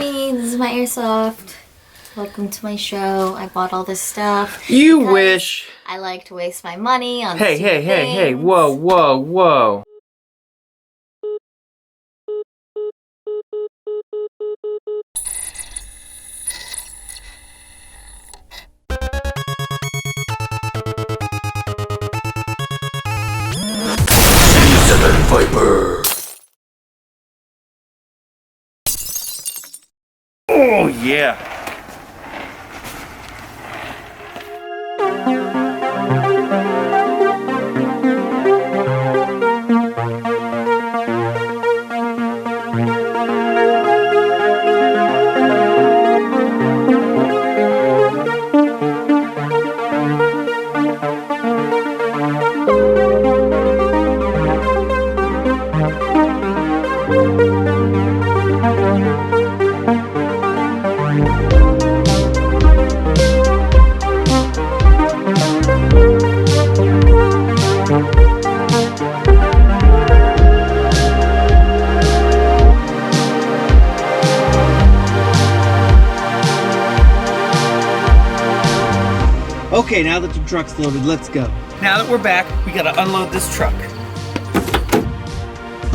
me. This is my Airsoft. Welcome to my show. I bought all this stuff. You wish. I like to waste my money on Hey, stupid hey, things. whoa, whoa, whoa. C7 Viper. Oh, yeah. Okay, now that the truck's loaded, let's go. Now that we're back, we gotta unload this truck.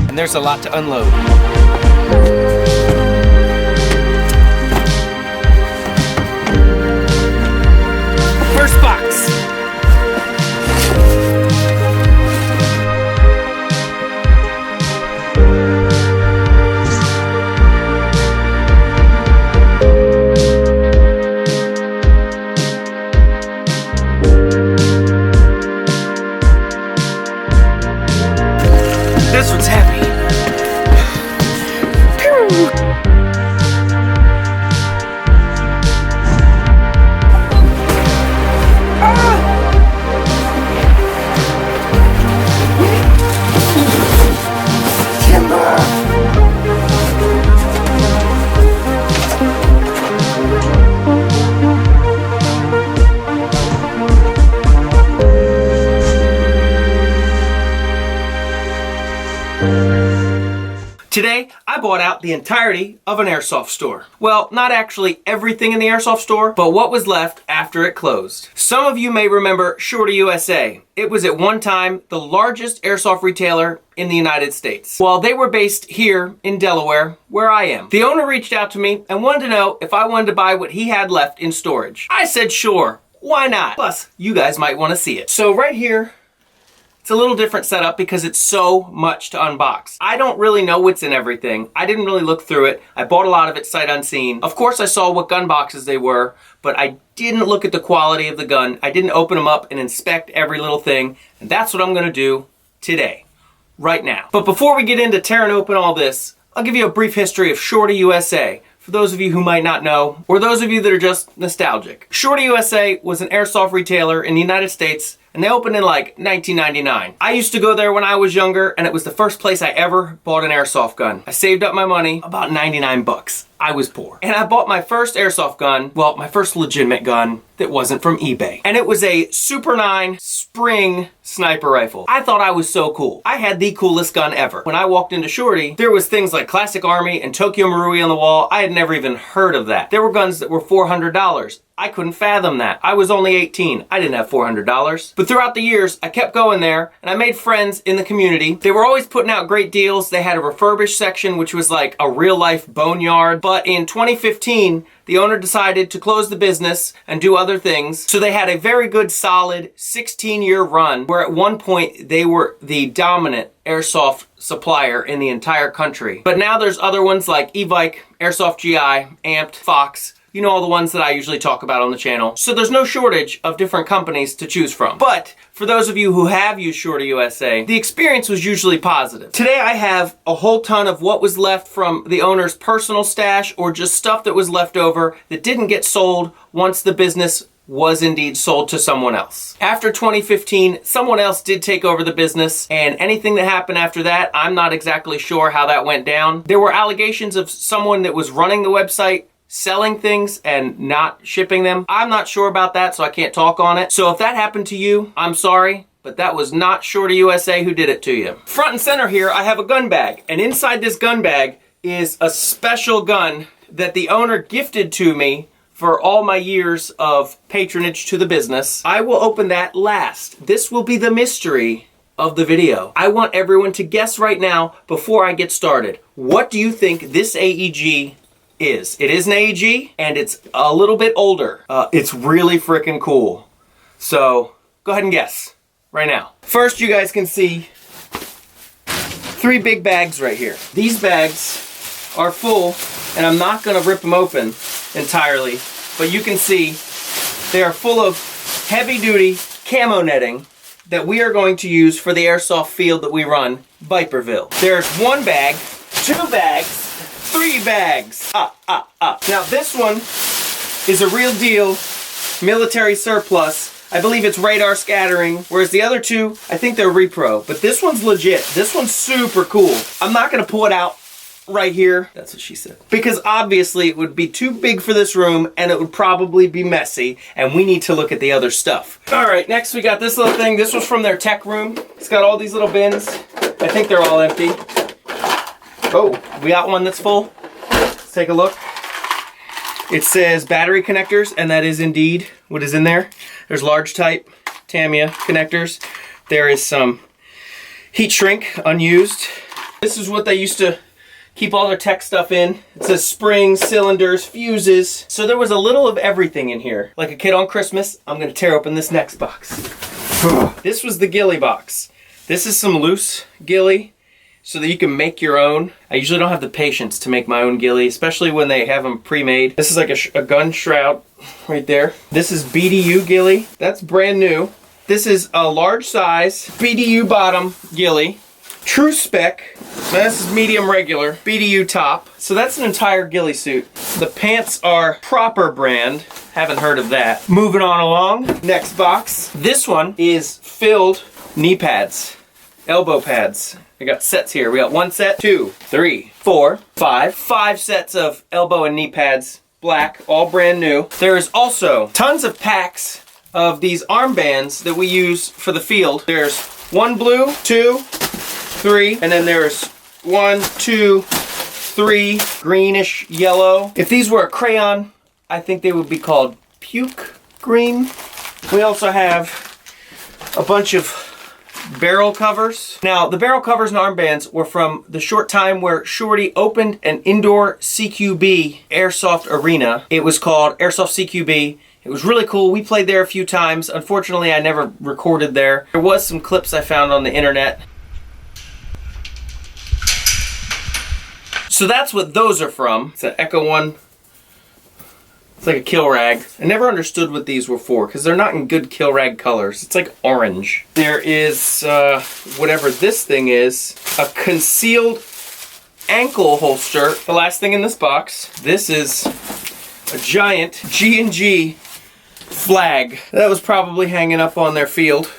And there's a lot to unload. First box. This one's heavy. Today, I bought out the entirety of an Airsoft store. Well, not actually everything in the Airsoft store, but what was left after it closed. Some of you may remember ShortyUSA. It was at one time the largest Airsoft retailer in the United States. Well, they were based here in Delaware, where I am. The owner reached out to me and wanted to know if I wanted to buy what he had left in storage. I said sure, why not? Plus, you guys might want to see it. So right here, it's a little different setup because it's so much to unbox. I don't really know what's in everything. I didn't really look through it. I bought a lot of it sight unseen. Of course, I saw what gun boxes they were, but I didn't look at the quality of the gun. I didn't open them up and inspect every little thing. And that's what I'm gonna do today, right now. But before we get into tearing open all this, I'll give you a brief history of ShortyUSA. For those of you who might not know, or those of you that are just nostalgic. ShortyUSA was an Airsoft retailer in the United States, and they opened in like 1999. I used to go there when I was younger, and it was the first place I ever bought an Airsoft gun. I saved up my money, about 99 bucks. I was poor. And I bought my first Airsoft gun, well, my first legitimate gun that wasn't from eBay. And it was a Super 9 Spring sniper rifle. I thought I was so cool. I had the coolest gun ever. When I walked into Shorty, there was things like Classic Army and Tokyo Marui on the wall. I had never even heard of that. There were guns that were $400. I couldn't fathom that. I was only 18. I didn't have $400. But throughout the years, I kept going there and I made friends in the community. They were always putting out great deals. They had a refurbished section, which was like a real life boneyard. But in 2015, the owner decided to close the business and do other things. So they had a very good, solid 16-year run where at one point they were the dominant Airsoft supplier in the entire country. But now there's other ones like eVike, Airsoft GI, Amped, Fox. You know, all the ones that I usually talk about on the channel. So there's no shortage of different companies to choose from. But for those of you who have used ShortyUSA, the experience was usually positive. Today I have a whole ton of what was left from the owner's personal stash or just stuff that was left over that didn't get sold once the business was indeed sold to someone else. After 2015, someone else did take over the business, and anything that happened after that, I'm not exactly sure how that went down. There were allegations of someone that was running the website selling things and not shipping them. I'm not sure about that, so I can't talk on it. So if that happened to you, I'm sorry, but that was not ShortyUSA who did it to you. Front and center here, I have a gun bag, and inside this gun bag is a special gun that the owner gifted to me for all my years of patronage to the business. I will open that last. This will be the mystery of the video. I want everyone to guess right now before I get started. What do you think this AEG is? It is an AEG and it's a little bit older. It's really freaking cool. So go ahead and guess right now. First, you guys can see 3 big bags right here. These bags are full, and I'm not gonna rip them open entirely, but you can see they are full of heavy duty camo netting that we are going to use for the airsoft field that we run, Viperville. There's 1 bag, 2 bags, 3 bags. Now this one is a real deal military surplus. I believe it's radar scattering, whereas the other 2, I think they're repro. But this one's legit. This one's super cool. I'm not gonna pull it out right here. That's what she said. Because obviously it would be too big for this room and it would probably be messy, and we need to look at the other stuff. All right, next we got this little thing. This was from their tech room. It's got all these little bins. I think they're all empty. Oh, we got one that's full. Let's take a look. It says battery connectors, and that is indeed what is in there. There's large type Tamiya connectors. There is some heat shrink unused. This is what they used to keep all their tech stuff in. It says springs, cylinders, fuses. So there was a little of everything in here. Like a kid on Christmas, I'm gonna tear open this next box. This was the ghillie box. This is some loose ghillie so that you can make your own. I usually don't have the patience to make my own ghillie, especially when they have them pre-made. This is like a gun shroud right there. This is BDU ghillie. That's brand new. This is a large size BDU bottom ghillie. True spec. Now this is medium regular. BDU top. So that's an entire ghillie suit. The pants are proper brand. Haven't heard of that. Moving on along. Next box. This one is filled knee pads. Elbow pads. We got sets here. We got 1 set, 2, 3, 4, 5. 5 sets of elbow and knee pads. Black. All brand new. There is also tons of packs of these armbands that we use for the field. There's 1 blue, 2, 3, and then there's 1, 2, 3 greenish yellow. If these were a crayon, I think they would be called puke green. We also have a bunch of barrel covers. Now, the barrel covers and armbands were from the short time where Shorty opened an indoor CQB airsoft arena. It was called Airsoft CQB. It was really cool. We played there a few times. Unfortunately, I never recorded there. There was some clips I found on the internet. So that's what those are from. It's an Echo one. It's like a kill rag. I never understood what these were for because they're not in good kill rag colors. It's like orange. There is, whatever this thing is, a concealed ankle holster. The last thing in this box. This is a giant G&G flag. That was probably hanging up on their field.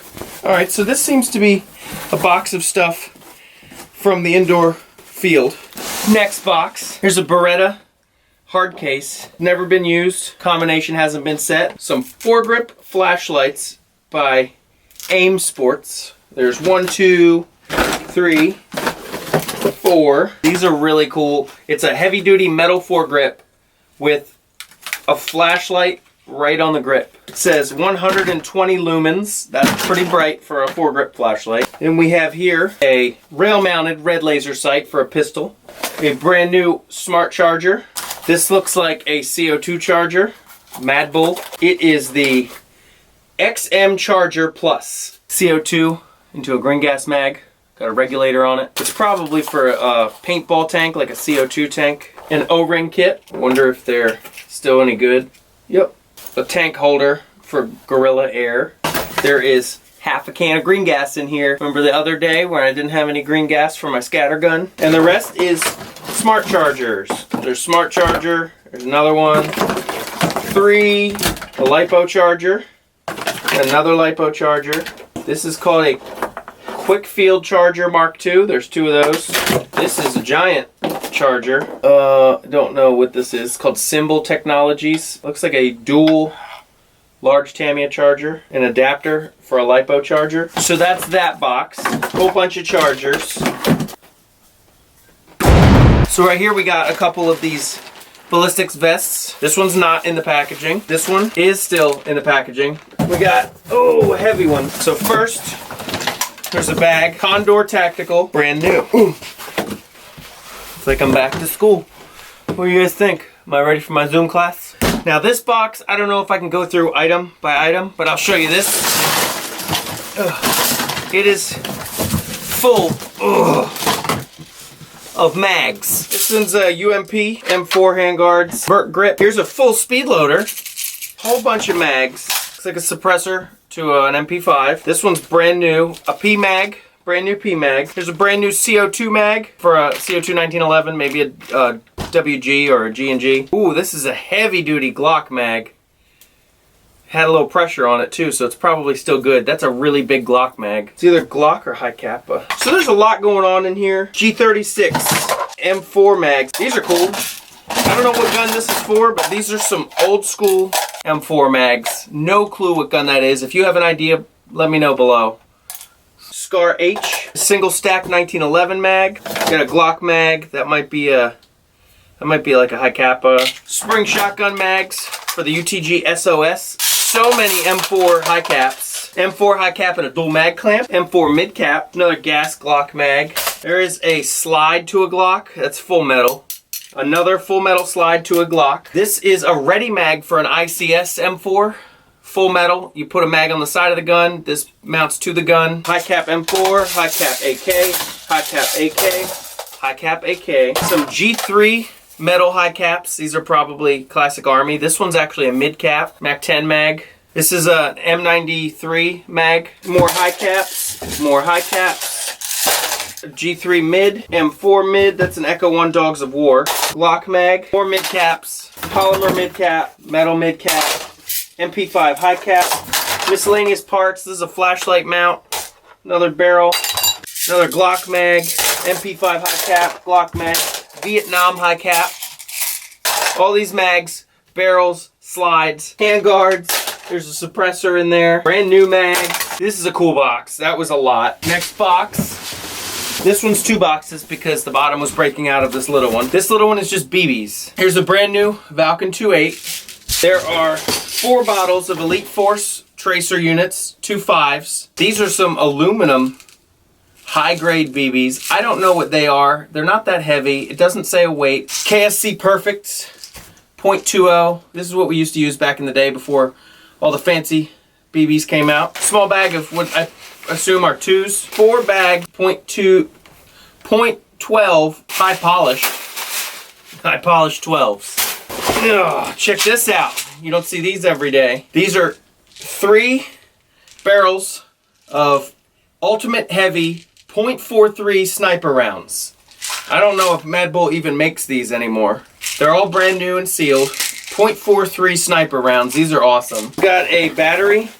Alright, so this seems to be a box of stuff from the indoor field. Next box. Here's a Beretta hard case. Never been used. Combination hasn't been set. Some foregrip flashlights by AIM Sports. There's 1, 2, 3, 4. These are really cool. It's a heavy duty metal foregrip with a flashlight right on the grip. It says 120 lumens. That's pretty bright for a foregrip flashlight. Then we have here a rail mounted red laser sight for a pistol. A brand new smart charger. This looks like a CO2 charger. Mad Bull. It is the XM Charger Plus. CO2 into a green gas mag. Got a regulator on it. It's probably for a paintball tank, like a CO2 tank. An O-ring kit. Wonder if they're still any good. Yep. A tank holder for Gorilla Air. There is half a can of green gas in here. Remember the other day when I didn't have any green gas for my scatter gun? And the rest is smart chargers. There's smart charger. There's another one. 3. A LiPo charger. Another LiPo charger. This is called a Quick Field Charger Mark II. There's 2 of those. This is a giant charger. Don't know what this is. It's called Symbol Technologies. Looks like a dual large Tamiya charger. An adapter for a LiPo charger. So that's that box. Whole bunch of chargers. So right here we got a couple of these ballistics vests. This one's not in the packaging. This one is still in the packaging. We got, oh, a heavy one. So first, there's a bag. Condor Tactical, brand new. Ooh. It's like I'm back to school. What do you guys think? Am I ready for my Zoom class? Now this box, I don't know if I can go through item by item, but I'll show you this. Ugh. It is full of mags. This one's a UMP M4 handguards, vert grip. Here's a full speed loader, whole bunch of mags. Looks like a suppressor to an MP5. This one's brand new, a P-mag, brand new P-mag. Here's a brand new CO2 mag for a CO2 1911, maybe a WG or a G&G. Ooh, this is a heavy duty Glock mag. Had a little pressure on it too, so it's probably still good. That's a really big Glock mag. It's either Glock or high Kappa. So there's a lot going on in here. G36 M4 mags. These are cool. I don't know what gun this is for, but these are some old school M4 mags. No clue what gun that is. If you have an idea, let me know below. Scar H, single stack 1911 mag. Got a Glock mag. That might be like a high Kappa. Spring shotgun mags for the UTG SOS. So many M4 high caps. M4 high cap and a dual mag clamp. M4 mid cap. Another gas Glock mag. There is a slide to a Glock. That's full metal. Another full metal slide to a Glock. This is a ready mag for an ICS M4. Full metal. You put a mag on the side of the gun. This mounts to the gun. High cap M4. High cap AK. High cap AK. High cap AK. Some G3 metal high caps. These are probably classic Army. This one's actually a mid cap, Mac 10 mag. This is a M93 mag. More high caps, more high caps. G3 mid, M4 mid. That's an Echo 1 Dogs of War. Glock mag, more mid caps. Polymer mid cap, metal mid cap. MP5 high cap. Miscellaneous parts. This is a flashlight mount. Another barrel. Another Glock mag. MP5 high cap, Glock mag. Vietnam high cap. All these mags, barrels, slides, handguards. There's a suppressor in there. Brand new mag. This is a cool box. That was a lot. Next box. This one's two boxes because the bottom was breaking out of this little one. This little one is just BBs. Here's a brand new Valken 2.8. There are 4 bottles of Elite Force tracer units, 2 5s. These are some aluminum high-grade BBs. I don't know what they are. They're not that heavy. It doesn't say a weight. KSC Perfect .20. This is what we used to use back in the day before all the fancy BBs came out. Small bag of what I assume are 2s. 4 bag .12 high polish 12s. Ugh, check this out. You don't see these every day. These are 3 barrels of ultimate heavy .43 sniper rounds. I don't know if Mad Bull even makes these anymore. They're all brand new and sealed. .43 sniper rounds. These are awesome. Got a battery.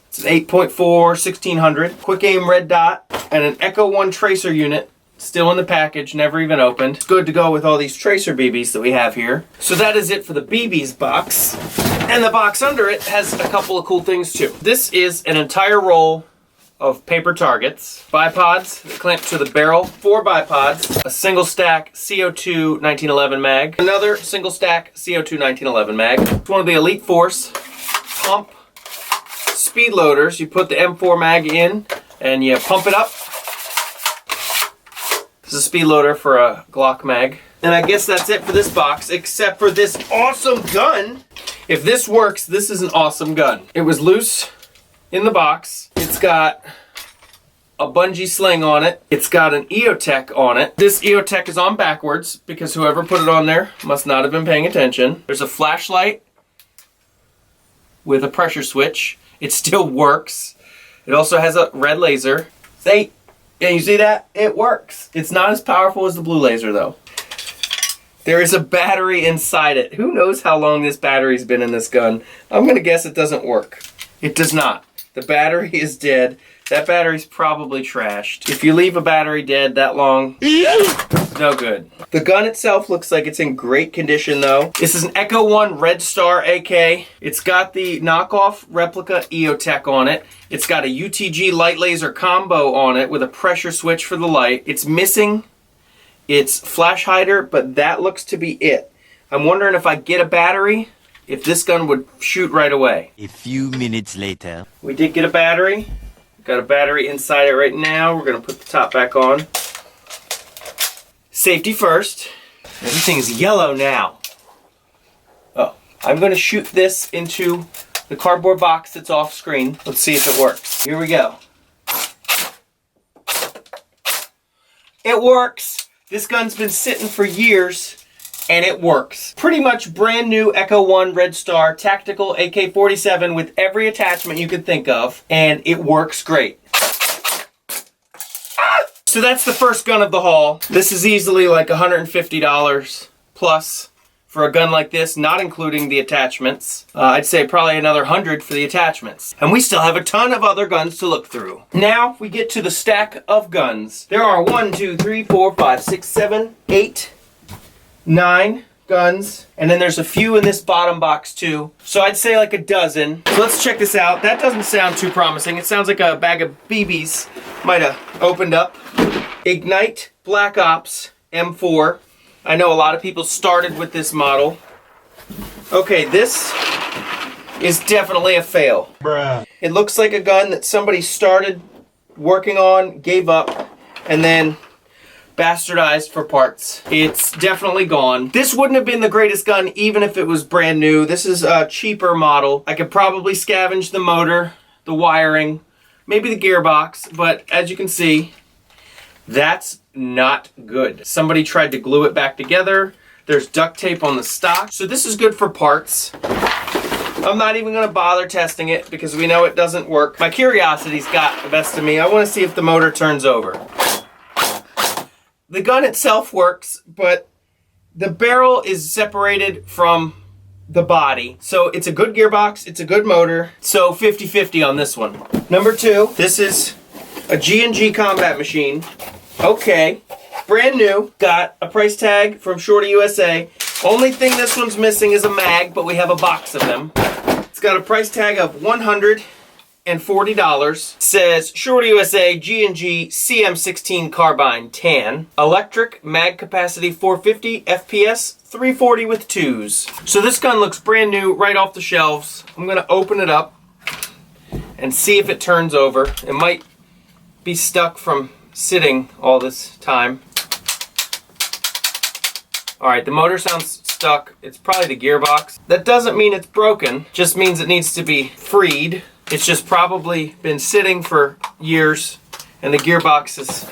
It's an 8.4 1600. Quick aim red dot. And an Echo 1 tracer unit. Still in the package, never even opened. It's good to go with all these tracer BBs that we have here. So that is it for the BBs box. And the box under it has a couple of cool things too. This is an entire roll of paper targets, bipods that clamp to the barrel, 4 bipods, a single stack CO2 1911 mag, another single stack CO2 1911 mag. It's one of the Elite Force pump speed loaders. You put the M4 mag in and you pump it up. This is a speed loader for a Glock mag. And I guess that's it for this box, except for this awesome gun. If this works, this is an awesome gun. It was loose in the box. It's got a bungee sling on it. It's got an EOTech on it. This EOTech is on backwards because whoever put it on there must not have been paying attention. There's a flashlight with a pressure switch. It still works. It also has a red laser. And you see that? It works. It's not as powerful as the blue laser though. There is a battery inside it. Who knows how long this battery's been in this gun? I'm gonna guess it doesn't work. It does not. The battery is dead. That battery's probably trashed. If you leave a battery dead that long, no good. The gun itself looks like it's in great condition though. This is an Echo 1 Red Star AK. It's got the knockoff replica EOTech on it. It's got a UTG light laser combo on it with a pressure switch for the light. It's missing its flash hider, but that looks to be it. I'm wondering if I get a battery, if this gun would shoot right away. A few minutes later. We did get a battery. Got a battery inside it right now. We're gonna put the top back on. Safety first. Everything is yellow now. Oh, I'm gonna shoot this into the cardboard box that's off screen. Let's see if it works. Here we go. It works. This gun's been sitting for years and it works. Pretty much brand new Echo 1 Red Star tactical AK-47 with every attachment you could think of, and it works great. So that's the first gun of the haul. This is easily like $150 plus for a gun like this, not including the attachments. I'd say probably another 100 for the attachments. And we still have a ton of other guns to look through. Now we get to the stack of guns. There are 1, 2, 3, 4, 5, 6, 7, 8, 9 guns. And then there's a few in this bottom box too. So I'd say like a dozen. So let's check this out. That doesn't sound too promising. It sounds like a bag of BBs might have opened up. Ignite Black Ops M4. I know a lot of people started with this model. Okay, this is definitely a fail. Bruh. It looks like a gun that somebody started working on, gave up, and then bastardized for parts. It's definitely gone. This wouldn't have been the greatest gun even if it was brand new. This is a cheaper model. I could probably scavenge the motor, the wiring, maybe the gearbox, but as you can see, that's not good. Somebody tried to glue it back together. There's duct tape on the stock. So this is good for parts. I'm not even gonna bother testing it because we know it doesn't work. My curiosity's got the best of me. I wanna see if the motor turns over. The gun itself works, but the barrel is separated from the body. So it's a good gearbox, it's a good motor. So 50-50 on this one. Number 2, this is a G&G combat machine. Okay, brand new. Got a price tag from ShortyUSA. Only thing this one's missing is a mag, but we have a box of them. It's got a price tag of $140. Says ShortyUSA G&G CM16 carbine tan. Electric, mag capacity 450, FPS 340 with 2s. So this gun looks brand new right off the shelves. I'm gonna open it up and see if it turns over. It might be stuck from sitting all this time. Alright, the motor sounds stuck. It's probably the gearbox. That doesn't mean it's broken, just means it needs to be freed. It's just probably been sitting for years and the gearbox is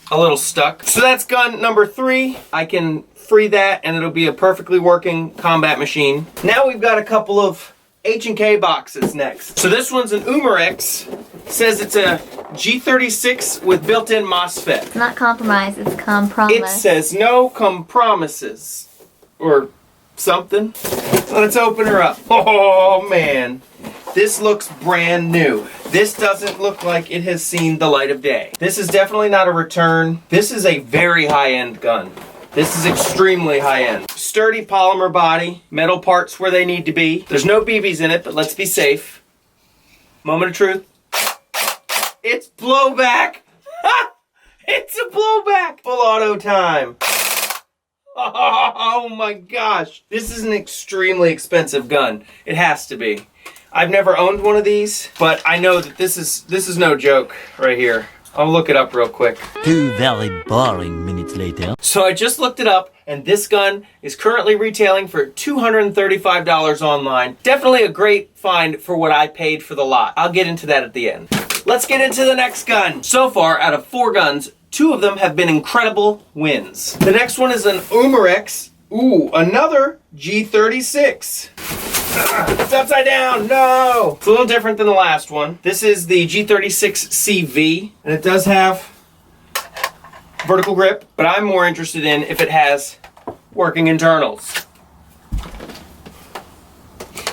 a little stuck. So that's gun number 3. I can free that and it'll be a perfectly working combat machine. Now we've got a couple of H&K boxes next. So this one's an Umarex. Says it's a G36 with built-in MOSFET. It's not compromise, it's compromise. It says no compromises or something. Let's open her up. Oh man, this looks brand new. This doesn't look like it has seen the light of day. This is definitely not a return. This is a very high-end gun. This is extremely high-end. Sturdy polymer body, metal parts where they need to be. There's no BBs in it, but let's be safe. Moment of truth. It's blowback. It's a blowback. Full auto time. Oh my gosh. This is an extremely expensive gun. It has to be. I've never owned one of these, but I know that this is no joke right here. I'll look it up real quick. 2 very boring minutes later. So I just looked it up, and this gun is currently retailing for $235 online. Definitely a great find for what I paid for the lot. I'll get into that at the end. Let's get into the next gun. So far, out of 4 guns, 2 of them have been incredible wins. The next one is an Umarex. Ooh, another G36. It's upside down, no! It's a little different than the last one. This is the G36CV, and it does have vertical grip, but I'm more interested in if it has working internals.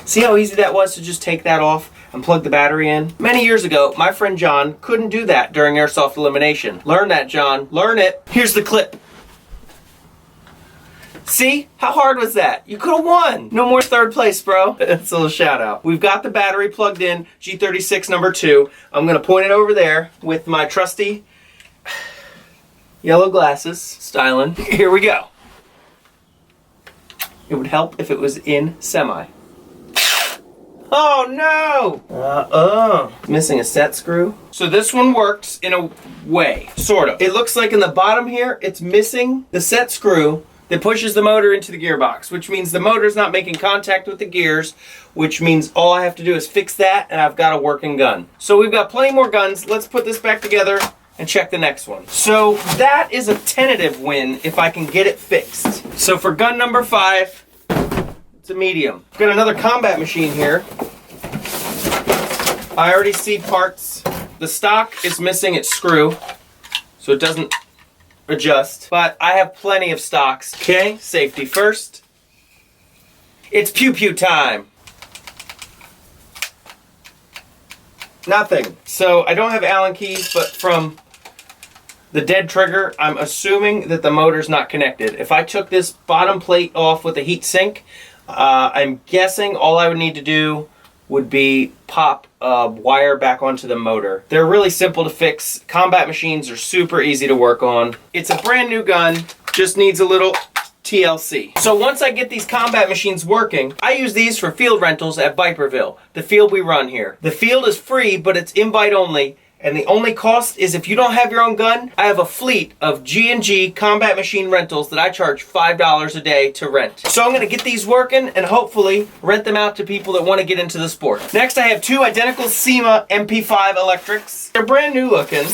See how easy that was to just take that off and plug the battery in? Many years ago, my friend John couldn't do that during Airsoft Elimination. Learn that, John. Learn it. Here's the clip. See? How hard was that? You could have won. No more 3rd place, bro. That's a little shout out. We've got the battery plugged in, G36 number 2. I'm gonna point it over there with my trusty yellow glasses, styling. Here we go. It would help if it was in semi. Oh no! Missing a set screw. So this one works in a way, sort of. It looks like in the bottom here, it's missing the set screw that pushes the motor into the gearbox, which means the motor's not making contact with the gears, which means all I have to do is fix that and I've got a working gun. So we've got plenty more guns. Let's put this back together and check the next one. So that is a tentative win if I can get it fixed. So for gun number 5, it's a medium. Got another combat machine here. I already see parts. The stock is missing its screw, so it doesn't adjust, but I have plenty of stocks. Okay, safety first. It's pew pew time. Nothing. So I don't have Allen keys, but from the dead trigger, I'm assuming that the motor's not connected. If I took this bottom plate off with a heat sink, I'm guessing all I would need to do would be pop a wire back onto the motor. They're really simple to fix. Combat machines are super easy to work on. It's a brand new gun, just needs a little TLC. So once I get these combat machines working, I use these for field rentals at Viperville, the field we run here. The field is free, but it's invite only. And the only cost is if you don't have your own gun, I have a fleet of G&G combat machine rentals that I charge $5 a day to rent. So I'm gonna get these working and hopefully rent them out to people that wanna get into the sport. Next I have 2 identical SEMA MP5 electrics. They're brand new looking.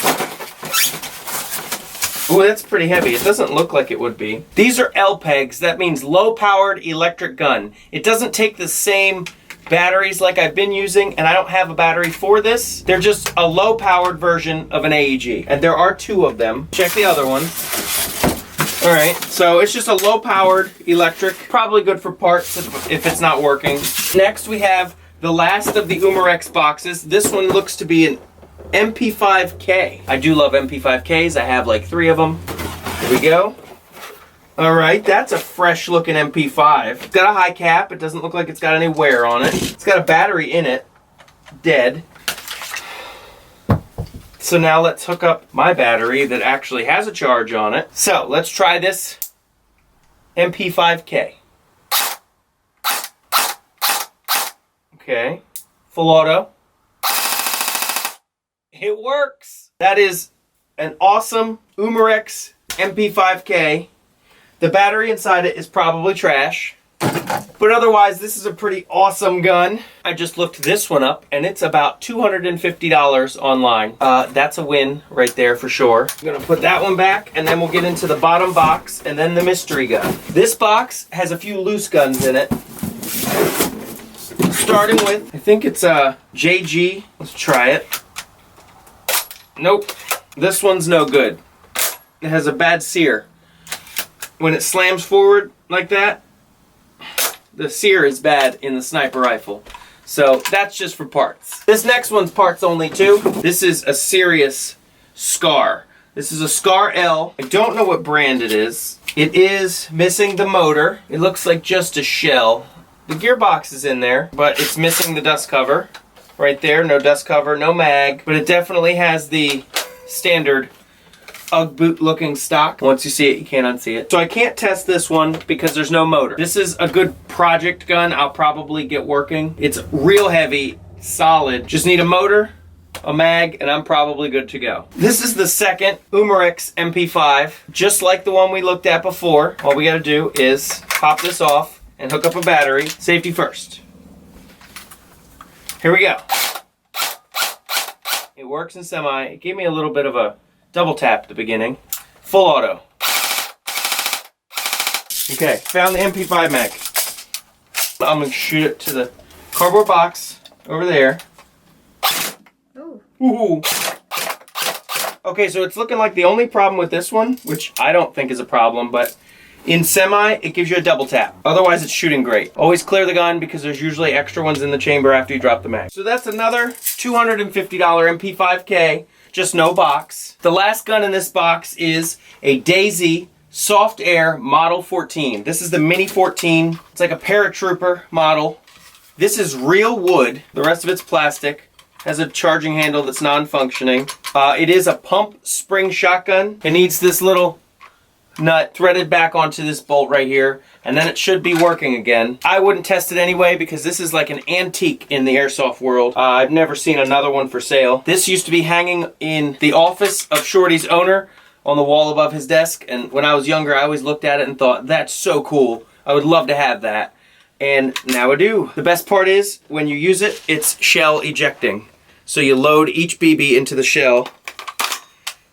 Ooh, that's pretty heavy. It doesn't look like it would be. These are L-pegs. That means low powered electric gun. It doesn't take the same batteries like I've been using, and I don't have a battery for this. They're just a low-powered version of an AEG, and there are 2 of them. Check the other one. All right, so it's just a low-powered electric, probably good for parts if it's not working. Next, we have the last of the Umarex boxes. This one looks to be an MP5K. I do love MP5Ks. I have like 3 of them. Here we go. All right, that's a fresh looking MP5. It's got a high cap. It doesn't look like it's got any wear on it. It's got a battery in it, dead. So now let's hook up my battery that actually has a charge on it. So let's try this MP5K. Okay, full auto. It works. That is an awesome Umarex MP5K. The battery inside it is probably trash, but otherwise this is a pretty awesome gun. I just looked this one up and it's about $250 online. That's a win right there for sure. I'm gonna put that one back and then we'll get into the bottom box and then the mystery gun. This box has a few loose guns in it. Starting with, I think it's a JG. Let's try it. Nope, this one's no good. It has a bad sear. When it slams forward like that, the sear is bad in the sniper rifle. So that's just for parts. This next one's parts only too. This is a serious Scar. This is a Scar L. I don't know what brand it is. It is missing the motor. It looks like just a shell. The gearbox is in there, but it's missing the dust cover. Right there, no dust cover, no mag, but it definitely has the standard Ugg boot looking stock. Once you see it, you can't unsee it. So I can't test this one because there's no motor. This is a good project gun. I'll probably get working. It's real heavy, solid. Just need a motor, a mag, and I'm probably good to go. This is the second Umarex MP5, just like the one we looked at before. All we gotta do is pop this off and hook up a battery. Safety first. Here we go. It works in semi. It gave me a little bit of a double tap at the beginning. Full auto. Okay, found the MP5 mag. I'm gonna shoot it to the cardboard box over there. Ooh. Okay, so it's looking like the only problem with this one, which I don't think is a problem, but in semi, it gives you a double tap. Otherwise, it's shooting great. Always clear the gun because there's usually extra ones in the chamber after you drop the mag. So that's another $250 MP5K. Just no box. The last gun in this box is a Daisy Soft Air Model 14. This is the Mini 14. It's like a paratrooper model. This is real wood. The rest of it's plastic. Has a charging handle that's non-functioning. It is a pump spring shotgun. It needs this little nut threaded back onto this bolt right here, and then it should be working again. I wouldn't test it anyway because this is like an antique in the airsoft world. I've never seen another one for sale. This used to be hanging in the office of Shorty's owner on the wall above his desk, and when I was younger I always looked at it and thought, that's so cool. I would love to have that. And now I do. The best part is, when you use it, it's shell ejecting. So you load each BB into the shell,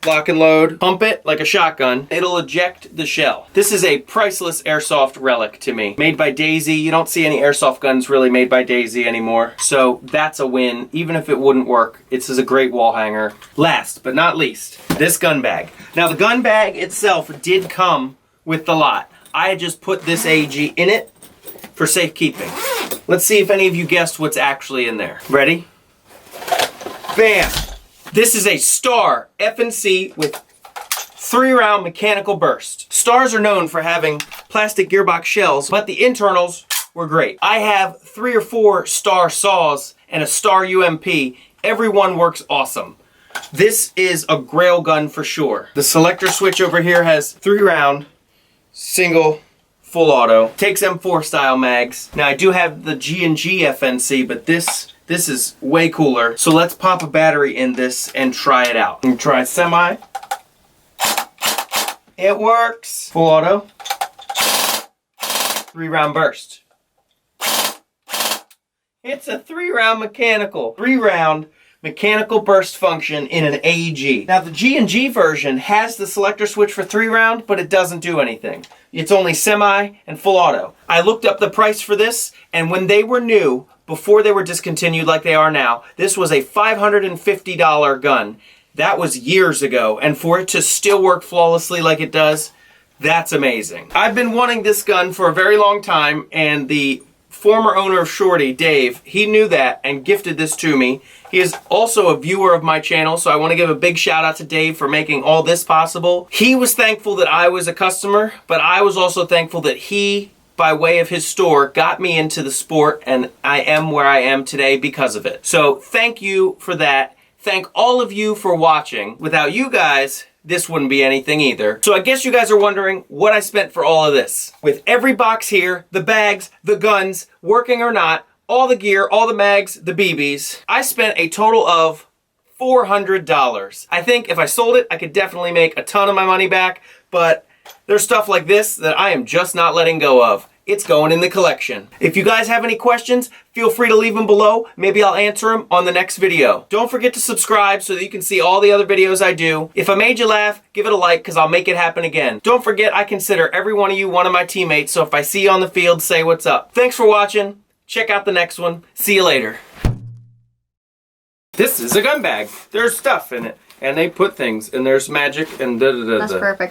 lock and load, pump it like a shotgun, it'll eject the shell. This is a priceless airsoft relic to me. Made by Daisy. You don't see any airsoft guns really made by Daisy anymore. So that's a win. Even if it wouldn't work, it's a great wall hanger. Last but not least, this gun bag. Now the gun bag itself did come with the lot. I just put this AG in it for safekeeping. Let's see if any of you guessed what's actually in there. Ready? Bam! This is a Star FNC with 3-round mechanical burst. Stars are known for having plastic gearbox shells, but the internals were great. I have 3 or 4 Star saws and a Star UMP. Every one works awesome. This is a grail gun for sure. The selector switch over here has 3-round, single, full auto. Takes M4 style mags. Now I do have the G&G FNC, but this is way cooler. So let's pop a battery in this and try it out. And try semi. It works. Full auto. 3-round burst. It's a 3-round mechanical. 3-round mechanical burst function in an AG. Now the G&G version has the selector switch for 3-round, but it doesn't do anything. It's only semi and full auto. I looked up the price for this, and when they were new, before they were discontinued like they are now, this was a $550 gun. That was years ago, and for it to still work flawlessly like it does, that's amazing. I've been wanting this gun for a very long time, and the former owner of Shorty, Dave, he knew that and gifted this to me. He is also a viewer of my channel, so I want to give a big shout out to Dave for making all this possible. He was thankful that I was a customer, but I was also thankful that he, by way of his store, got me into the sport, and I am where I am today because of it. So thank you for that. Thank all of you for watching. Without you guys, this wouldn't be anything either. So I guess you guys are wondering what I spent for all of this. With every box here, the bags, the guns, working or not, all the gear, all the mags, the BBs, I spent a total of $400. I think if I sold it, I could definitely make a ton of my money back, but there's stuff like this that I am just not letting go of. It's going in the collection. If you guys have any questions, feel free to leave them below. Maybe I'll answer them on the next video. Don't forget to subscribe so that you can see all the other videos I do. If I made you laugh, give it a like because I'll make it happen again. Don't forget I consider every one of you one of my teammates, so if I see you on the field, say what's up. Thanks for watching. Check out the next one. See you later. This is a gun bag. There's stuff in it. And they put things, and there's magic and da da da da. That's perfect.